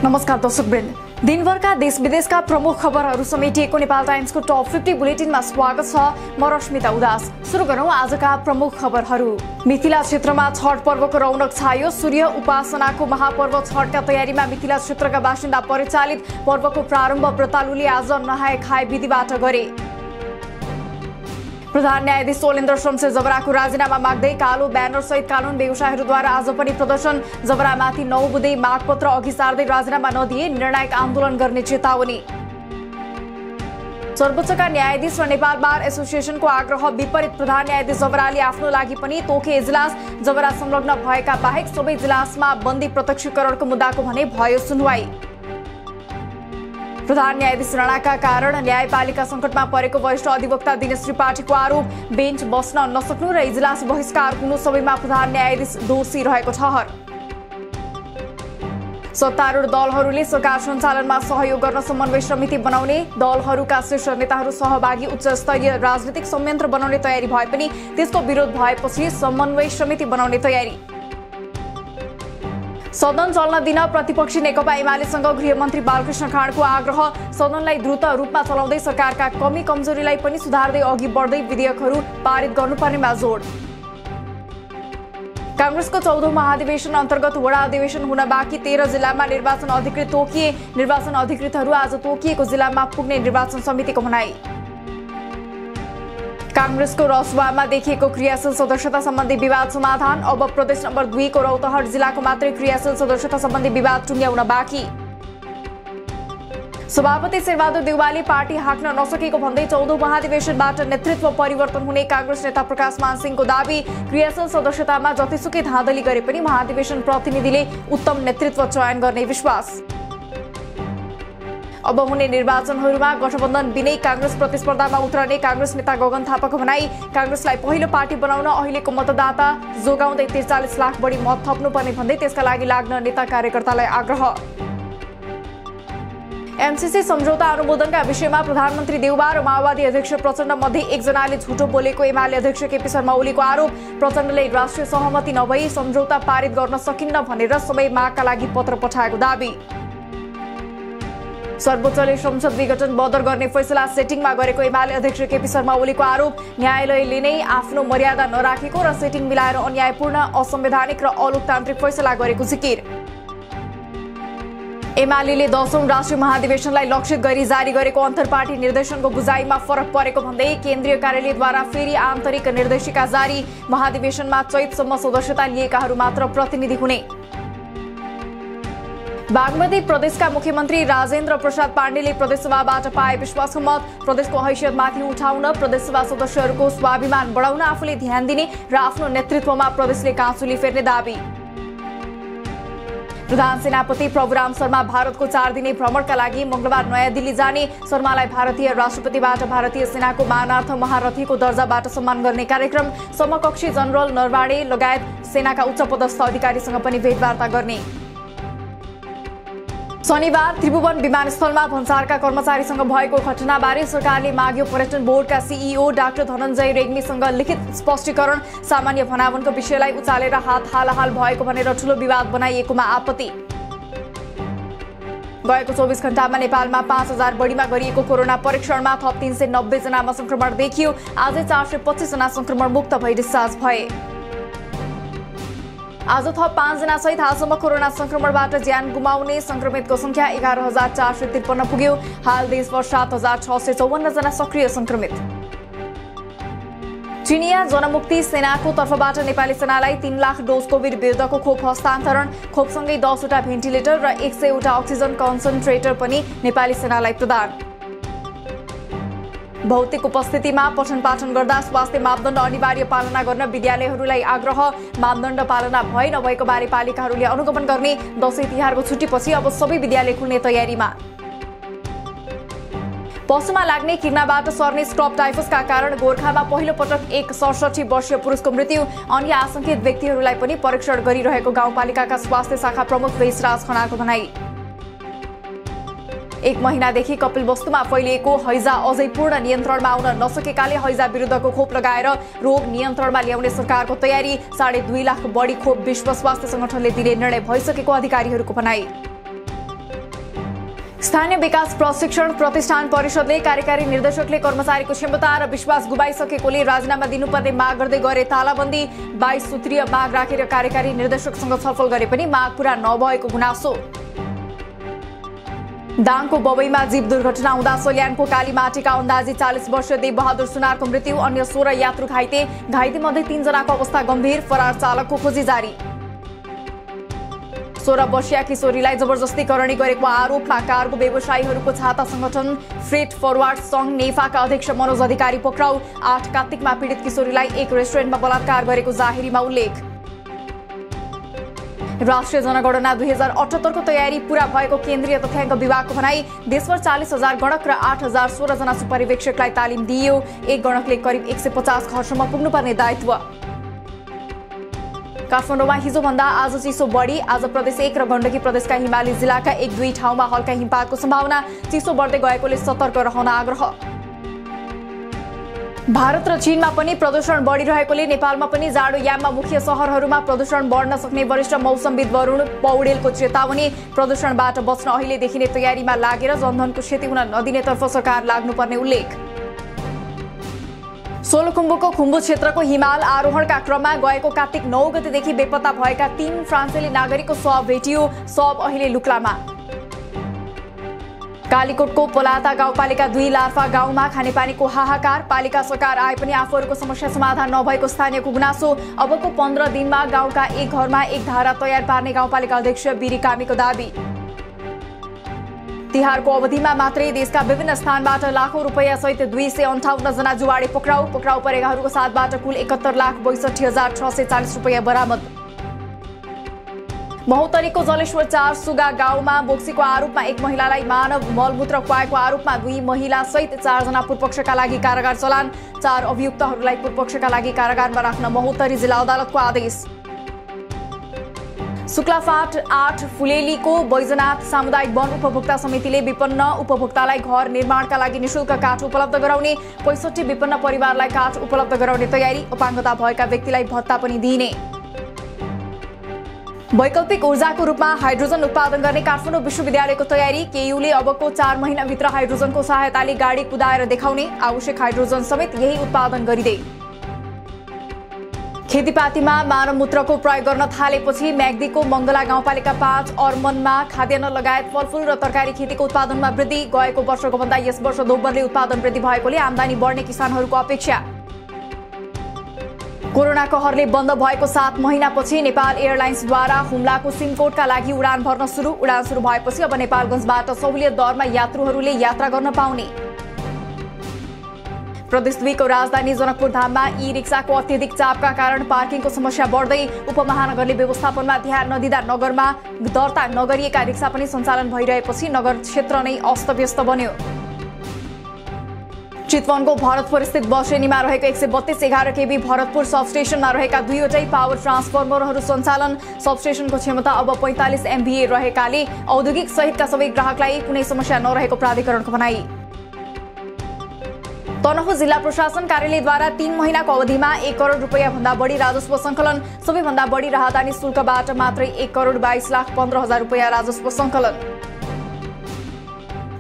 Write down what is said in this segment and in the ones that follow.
नमस्कार दर्शकवृन्द, दिनभरका देश विदेशका प्रमुख खबरहरू समेटिएको नेपाल टाइम्सको टप 50 बुलेटिनमा स्वागत छ। म रश्मिता उदास। सुरु गरौँ आजका प्रमुख खबरहरू। मिथिला क्षेत्रमा छठ पर्वको रौनक छायो। सूर्य उपासनाको महापर्व छठका तयारीमा मिथिला क्षेत्रका बासिन्दा परिचालित। पर्वको प्रारम्भ व्रतालुले आज नहाए खाए विधिबाट गरे। प्रधान न्यायाधीश सोलेन्द्र शमशेर जबराको राजीनामा माग्दै कालो ब्यानर सहित कानून व्यवसायीहरूद्वारा आज पनि प्रदर्शन। जबरामाथि 9 बुँदे मागपत्र अघि सार्दै राजीनामा नदिए निर्णायक आन्दोलन गर्ने चेतावनी। सर्वोच्चका न्यायाधीश र नेपाल बार एसोसिएसनको आग्रह विपरीत। प्रधान न्यायाधीश जबराले आफ्नो लागि पनि तोके इजलास। जबरा संलग्न भएका बाहेक सबै इजलासमा बन्दी प्रत्यक्षीकरणको मुद्दाको भने भयो सुनवाई। प्रधान न्यायाधीश राणाका कारण न्यायपालिका संकटमा परेको वरिष्ठ अधिवक्ता दिनेश त्रिपाठीको आरोप। बेन्च बस्न नसक्नु र इजलास बहिष्कार हुनु सबैमा प्रधान न्यायाधीश दोषी रहेको ठहर। सत्तारूढ दलहरूले सरकार सञ्चालनमा सहयोग गर्न समन्वय समिति बनाउने। दलहरूका शीर्ष नेताहरू सहभागी उच्च स्तरीय राजनीतिक संयन्त्र बनाउने तयारी भए पनि त्यसको विरोध भएपछि समन्वय समिति बनाउने तयारी। सदन चल्न दिन प्रतिपक्षी नेकपा एमालेसँग गृहमन्त्री बालकृष्ण खाँडको आग्रह। सदनलाई द्रुत रूपमा चलाउँदै सरकारका कमी कमजोरीलाई पनि सुधार्दै अघि बढ्दै विधेयकहरू पारित गर्नुपर्नेमा जोड। कांग्रेसको 14औं महाधिवेशन अन्तर्गत वडा अधिवेशन हुन बाँकी 13 जिल्लामा निर्वाचन अधिकृत तोकिए। निर्वाचन अधिकृतहरू आज तोकिएको जिल्लामा पुग्ने निर्वाचन समितिको भनाई। कांग्रेसको रसुवामा देखिएको क्रियाशील सदस्यता सम्बन्धी विवाद समाधान। अब प्रदेश नम्बर 2 को रौतहट जिल्लाको मात्रै क्रियाशील सदस्यता सम्बन्धी विवाद टुङ्ग्याउन बाँकी। सभापति शेरबहादुर देउवाले पार्टी हाँक्न नसकेको भन्दै 14औं महाधिवेशनबाट नेतृत्व परिवर्तन हुने कांग्रेस नेता प्रकाश मान सिंहको दावी। क्रियाशील सदस्यतामा जतिसुकै धाँधली गरे पनि महाधिवेशन प्रतिनिधिले उत्तम नेतृत्व चयन गर्ने विश्वास। अब हुने निर्वाचनहरूमा गठबन्धन बिनै कांग्रेस प्रतिस्पर्धामा उत्रने कांग्रेस नेता गगन थापाको भनाई। कांग्रेसलाई पहिलो पार्टी बनाउन अहिलेको मतदाता जोगाउँदै 43 लाख बढी मत थप्नुपर्ने भन्दै त्यसका लागि लाग्न नेता कार्यकर्तालाई आग्रह। एमसीसी सम्झौता अनुमोदनका विषयमा प्रधानमन्त्री देउवा र माओवादी अध्यक्ष प्रचण्ड मध्ये एकजनाले झुटो बोलेको एमाले अध्यक्ष केपी शर्मा ओलीको आरोप। प्रचण्डले राष्ट्रिय सहमति नभई सम्झौता पारित गर्न सकिन्न भनेर सबै मागका लागि पत्र पठाएको दावी। सर्वोच्चले संसद विघटन बदर गर्ने फैसला सेटिङमा गरेको एमाले अध्यक्ष केपी शर्मा ओलीको आरोप। न्यायालयले नै आफ्नो मर्यादा नराखेको र सेटिङ मिलाएर अन्यायपूर्ण असंवैधानिक र अलोकतान्त्रिक फैसला गरेको जिकिर। एमालेले 10औं राष्ट्रिय महाधिवेशनलाई लक्षित गरी जारी गरेको अन्तर्पार्टी निर्देशनको बुझाइमा फरक परेको भन्दै केन्द्रीय कार्यालयद्वारा फेरि आन्तरिक निर्देशिका जारी। महाधिवेशनमा चैतसम्म सदस्यता लिएकाहरू मात्र प्रतिनिधि हुने। बागमती प्रदेशका मुख्यमन्त्री राजेन्द्र प्रसाद पाण्डेले प्रदेशसभाबाट पाए विश्वासको मत। प्रदेशको हैसियतमाथि उठाउन, प्रदेशसभा सदस्यहरूको स्वाभिमान बढाउन आफूले ध्यान दिने र आफ्नो नेतृत्वमा प्रदेशले काँचुली फेर्ने दावी। प्रधान सेनापति प्रभुराम शर्मा भारतको 4 दिने भ्रमणका लागि मंगलबार नयाँ दिल्ली जाने। शर्मालाई भारतीय राष्ट्रपतिबाट भारतीय सेनाको मानार्थ महारथीको दर्जाबाट सम्मान गर्ने कार्यक्रम। समकक्षी जनरल नरवाणे लगायत सेनाका उच्च पदस्थ अधिकारीसँग पनि भेटवार्ता गर्ने। शनिबार त्रिभुवन विमानस्थलमा भन्सारका कर्मचारीसँग भएको घटनाबारे सरकारले माग्यो पर्यटन बोर्डका सीईओ डाक्टर धनञ्जय रेग्मीसँग लिखित स्पष्टीकरण। सामान्य भनावनको विषयलाई उचालेर हाल भएको भनेर ठूलो विवाद बनाइएकोमा आपत्ति। गएको 24 घण्टामा नेपालमा 5000 बढीमा गरिएको कोरोना परीक्षणमा थप 390 जनामा संक्रमण देखियो। आजै 425 जना संक्रमण मुक्त भई डिस्चार्ज भए। आज थप 5 जना सहित हालसम्म कोरोना संक्रमणबाट ज्यान गुमाउने संक्रमितको संख्या 11453 पुग्यो। हाल देशभर 7654 जना सक्रिय संक्रमित। चिनिया जनमुक्ति सेनाको तर्फबाट नेपाली सेनालाई 3 लाख डोज कोभिड विरुद्धको खोप हस्तान्तरण। खोपसँगै 10 वटा भेन्टिलेटर र 100 वटा अक्सिजन कन्सन्ट्रेटर पनि नेपाली सेनालाई प्रदान। भौतिक उपस्थितिमा पठन पाठन गर्दा स्वास्थ्य मापदण्ड अनिवार्य पालना गर्न विद्यालयहरूलाई आग्रह। मापदण्ड पालना भए नभएको बारे पालिकाहरूले अनुगमन गर्ने। दशैं तिहारको छुट्टीपछि अब सबै विद्यालय खुल्ने तयारीमा। पशुमा लाग्ने किर्नाबाट सर्ने स्क्रब टाइफसका कारण गोरखामा पहिलो पटक एक 67 वर्षीय पुरुषको मृत्यु। अन्य आशंकित व्यक्तिहरूलाई पनि परीक्षण गरिरहेको गाउँपालिकाका स्वास्थ्य शाखा प्रमुख वेशराज खनालको भनाई। 1 महिनादेखि कपिलवस्तुमा फैलिएको हैजा अझै पूर्ण नियन्त्रणमा आउन नसकेकाले हैजा विरुद्धको खोप लगाएर रोग नियन्त्रणमा ल्याउने सरकारको तयारी। 2.5 लाख बढी खोप विश्व स्वास्थ्य संगठनले दिने निर्णय भइसकेको अधिकारीहरूको भनाई। स्थानीय विकास प्रशिक्षण प्रतिष्ठान परिषदले कार्यकारी निर्देशकले कर्मचारीको क्षमता र विश्वास गुमाइसकेकोले राजीनामा दिनुपर्ने माग गर्दै गरे तालाबन्दी। 22 सूत्रीय माग राखेर कार्यकारी निर्देशकसँग छलफल गरे पनि माग पूरा नभएको गुनासो। दाङको बबईमा जीव दुर्घटना हुँदा सल्यानको कालीमाटीका अन्दाजी 40 वर्षीय देव बहादुर सुनारको मृत्यु, अन्य 16 यात्रु घाइते। घाइतेमध्ये 3 जनाको अवस्था गम्भीर, फरार चालकको खोजी जारी। 16 वर्षीय किशोरीलाई जबरजस्ती करणी गरेको आरोपमा कारको व्यवसायीहरूको छाता संगठन फ्रेट फरवार्ड संघ नेफाका अध्यक्ष मनोज अधिकारी पक्राउ। 8 कार्तिकमा पीडित किशोरीलाई एक रेस्टुरेन्टमा बलात्कार गरेको जाहेरीमा उल्लेख। राष्ट्रिय जनगणना 2078 को तयारी पूरा भएको केन्द्रीय तथ्याङ्क विभागको भनाई। देशभर 40,000 गणक र 8,016 जना सुपरिवेक्षकलाई तालिम दिइयो। एक गणकले करिब 150 घरसम्म पुग्नुपर्ने दायित्व। काठमाडौँमा हिजोभन्दा आज चिसो बढी। आज प्रदेश 1 र गण्डकी प्रदेशका हिमाली जिल्लाका 1-2 ठाउँमा हल्का हिमपातको सम्भावना। चिसो बढ्दै गएकोले सतर्क रहन आग्रह। भारत र चीनमा पनि प्रदूषण बढिरहेकोले नेपालमा पनि जाडो याममा मुख्य शहरहरूमा प्रदूषण बढ्न सक्ने वरिष्ठ मौसमविद वरुण पौडेलको चेतावनी। प्रदूषणबाट बच्न अहिलेदेखि नै तयारीमा लागेर जनधनको क्षति हुन नदिनेतर्फ सरकार लाग्नुपर्ने उल्लेख। सोलुखुम्बुको खुम्बु क्षेत्रको हिमाल आरोहणका क्रममा गएको कार्तिक 9 गतेदेखि बेपत्ता भएका 3 फ्रान्सेली नागरिकको शव भेटियो। शव अहिले लुक्लामा। कालीकोटको पोलाता गाउँपालिका 2 लार्फा गाउँमा खानेपानीको हाहाकार। पालिका सरकार आए पनि आफूहरूको समस्या समाधान नभएको स्थानीयको गुनासो। अबको 15 दिनमा गाउँका एक घरमा एक धारा तयार पार्ने गाउँपालिका अध्यक्ष बिरी कामीको दाबी। तिहारको अवधिमा मात्रै देशका विभिन्न स्थानबाट लाखौं रुपैयाँ सहित 258 जना जुवाडे पक्राउ परेकाहरूको साथबाट कुल 71,62,640 रुपैयाँ बरामद। महोत्तरीको जलेश्वर 4 सुगा गाउँमा बोक्सीको आरोपमा एक महिलालाई मानव मलमूत्र खुवाएको आरोपमा 2 महिला सहित 4 जना पूर्वपक्षका लागि कारागार चलान। 4 अभियुक्तहरूलाई पूर्वपक्षका लागि कारागारमा राख्न महोत्तरी जिल्ला अदालतको आदेश। शुक्लाफाट 8 फुलेलीको बैजनाथ सामुदायिक वन उपभोक्ता समितिले विपन्न उपभोक्तालाई घर निर्माणका लागि निशुल्क काठ उपलब्ध गराउने। 65 विपन्न परिवारलाई काठ उपलब्ध गराउने तयारी। अपाङ्गता भएका व्यक्तिलाई भत्ता पनि दिइने। वैकल्पिक ऊर्जाको रूपमा हाइड्रोजन उत्पादन गर्ने काठमाडौँ विश्वविद्यालयको तयारी। केयुले अबको 4 महिनाभित्र हाइड्रोजनको सहायताले गाडी कुदाएर देखाउने। आवश्यक हाइड्रोजन समेत यही उत्पादन गरिँदै। खेतीपातीमा मानव मूत्रको प्रयोग गर्न थालेपछि म्याग्दीको मंगला गाउँपालिका 5 अर्मनमा खाद्यान्न लगायत फलफूल र तरकारी खेतीको उत्पादनमा वृद्धि। गएको वर्षको भन्दा यस वर्ष दोब्बरले उत्पादन वृद्धि भएकोले आमदानी बढ्ने किसानहरूको अपेक्षा। कोरोना कहरले बन्द भएको 7 महिनापछि नेपाल एयरलाइन्सद्वारा हुम्लाको सिमकोटका लागि उडान भर्न सुरु। उडान सुरु भएपछि अब नेपालगञ्जबाट सहुलियत दरमा यात्रुहरूले यात्रा गर्न पाउने। प्रदेश 2 को राजधानी जनकपुर धाममा ई रिक्साको अत्यधिक चापका कारण पार्किङको समस्या बढ्दै। उपमहानगरले व्यवस्थापनमा ध्यान नदिँदा नगरमा दर्ता नगरिएका रिक्सा पनि सञ्चालन भइरहेपछि नगर क्षेत्र नै अस्तव्यस्त बन्यो। चितवनको भरतपुर स्थित बसेनीमा रहेको 132/11 केबी भरतपुर सबस्टेशनमा रहेका 2वटै पावर ट्रान्सफर्मरहरू सञ्चालन। सबस्टेशनको क्षमता अब 45 MVA रहेकाले औद्योगिक सहितका सबै ग्राहकलाई कुनै समस्या नरहेको प्राधिकरणको भनाई। तनहुँ जिल्ला प्रशासन कार्यालयद्वारा 3 महिनाको अवधिमा 1 करोड रुपैयाँ भन्दा बढी राजस्व संकलन। सबैभन्दा बढी राहदानी शुल्कबाट मात्रै 1,22,15,000 रुपैयाँ राजस्व संकलन।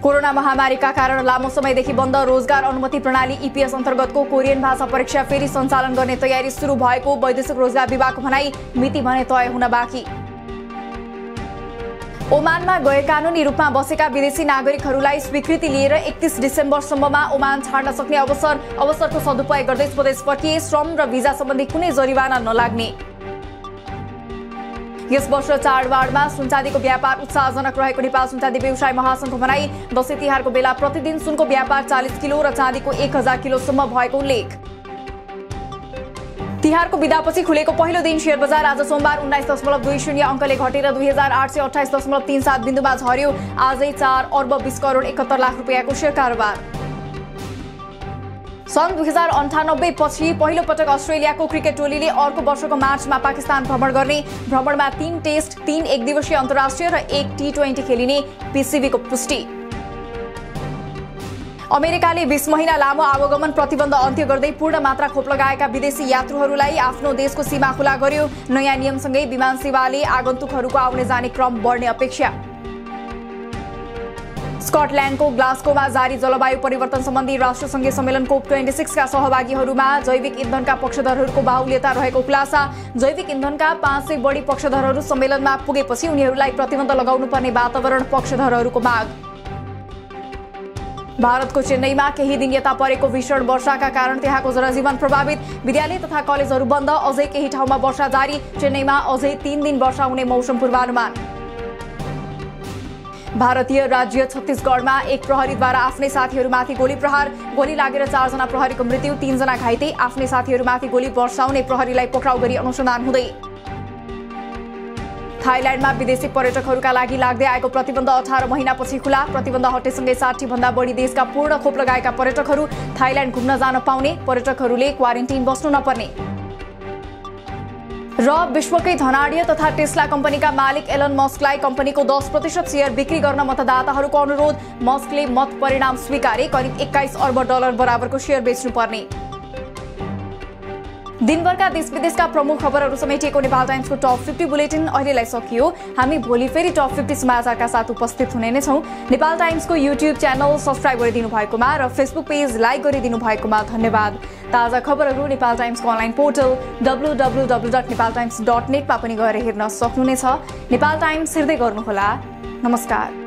कोरोना महामारीका कारण लामो समयदेखि बन्द रोजगार अनुमति प्रणाली EPS अन्तर्गतको कोरियन भाषा परीक्षा फेरि सञ्चालन गर्ने तयारी सुरु भएको वैदेशिक रोजगार विभागको भनाई। मिति भने तय हुन बाँकी। ओमानमा गैरकानूनी रूपमा बसेका विदेशी नागरिकहरूलाई स्वीकृति लिएर 31 डिसेम्बरसम्ममा ओमान छाड्न सक्ने अवसरको सदुपयोग गर्दै स्वदेश फर्किए। श्रम र भिजा सम्बन्धी कुनै जरिवाना नलाग्ने। यस वर्ष चाडबाडमा सुनचाँदीको व्यापार उत्साहजनक रहेको नेपाल सुनचाँदी व्यवसाय महासंघको भनाई। दशैं तिहारको बेला प्रतिदिन सुनको व्यापार 40 किलो र चाँदीको 1000 किलोसम्म भएको उल्लेख। तिहारको बिदापछि खुलेको पहिलो दिन शेयर बजार आज सोमबार 19.20 अङ्कले घटेर 2828.37 बिन्दुमा झर्यो। आजै 4 अर्ब 20 करोड 71 लाख रुपैयाँको शेयर कारोबार। सन् 2098 पछि पहिलो पटक अस्ट्रेलियाको क्रिकेट टोलीले अर्को वर्षको मार्चमा पाकिस्तान भ्रमण गर्ने। भ्रमणमा 3 टेस्ट, 3 एकदिवसीय अन्तर्राष्ट्रिय र 1 T20 खेलिने PCBको पुष्टि। अमेरिकाले 20 महिना लामो आवागमन प्रतिबन्ध अन्त्य गर्दै पूर्ण मात्रा खोप लगाएका विदेशी यात्रुहरूलाई आफ्नो देशको सीमा खुला गर्यो। नयाँ नियमसँगै विमान सेवाले आगन्तुकहरूको आउने जाने क्रम बढ्ने अपेक्षा। स्कटल्यान्डको ग्लास्गोमा जारी जलवायु परिवर्तन सम्बन्धी राष्ट्रसङ्घीय सम्मेलन COP26 का सहभागीहरूमा जैविक इन्धनका पक्षधरहरूको बाहुल्यता रहेको खुलासा। जैविक इन्धनका 500 बढी पक्षधरहरू सम्मेलनमा पुगेपछि उनीहरूलाई प्रतिबन्ध लगाउनुपर्ने वातावरण पक्षधरहरूको माग। भारतको चेन्नईमा केही दिन यता परेको भीषण वर्षाका कारण त्यहाँको जनजीवन प्रभावित। विद्यालय तथा कलेजहरू बन्द, अझै केही ठाउँमा वर्षा जारी। चेन्नईमा अझै 3 दिन वर्षा हुने मौसम पूर्वानुमान। भारतीय राज्य छत्तीसगढमा एक प्रहरीद्वारा आफ्नै साथीहरूमाथि गोली प्रहार। गोली लागेर 4 जना प्रहरीको मृत्यु, 3 जना घाइते। आफ्नै साथीहरूमाथि गोली वर्षाउने प्रहरीलाई पक्राउ गरी अनुसन्धान हुँदै। थाइल्याण्डमा विदेशी पर्यटकहरूका लागि लाग्दै आएको प्रतिबन्ध 18 महिनापछि खुला। प्रतिबन्ध हटेसँगै 60 भन्दा बढी देशका पूर्ण खोप लगाएका पर्यटकहरू थाइल्याण्ड घुम्न जान पाउने, पर्यटकहरूले क्वारेन्टाइन बस्नु नपर्ने। र विश्वकै धनाढ्य तथा टेस्ला कम्पनीका मालिक एलन मस्कलाई कम्पनीको 10% शेयर बिक्री गर्न मतदाताहरूको अनुरोध। मस्कले मत परिणाम स्वीकारे करिब $21 अर्ब बराबरको शेयर बेच्नुपर्ने। दिनभरका देश विदेशका प्रमुख खबरहरू समेटिएको नेपाल टाइम्सको टप 50 बुलेटिन अहिलेलाई सकियो। हामी भोलि फेरि टप 50 समाचारका साथ उपस्थित हुने नै छौं। नेपाल टाइम्सको युट्युब च्यानल सब्स्क्राइब गरिदिनु भएकोमा र फेसबुक पेज लाइक गरिदिनु भएकोमा धन्यवाद। ताजा खबरहरू नेपाल टाइम्सको अनलाइन पोर्टल www.nepaltimes.net मा पनि गएर हेर्न सक्नुहुनेछ। नेपाल टाइम्स हेर्दै गर्नुहोला। नमस्कार।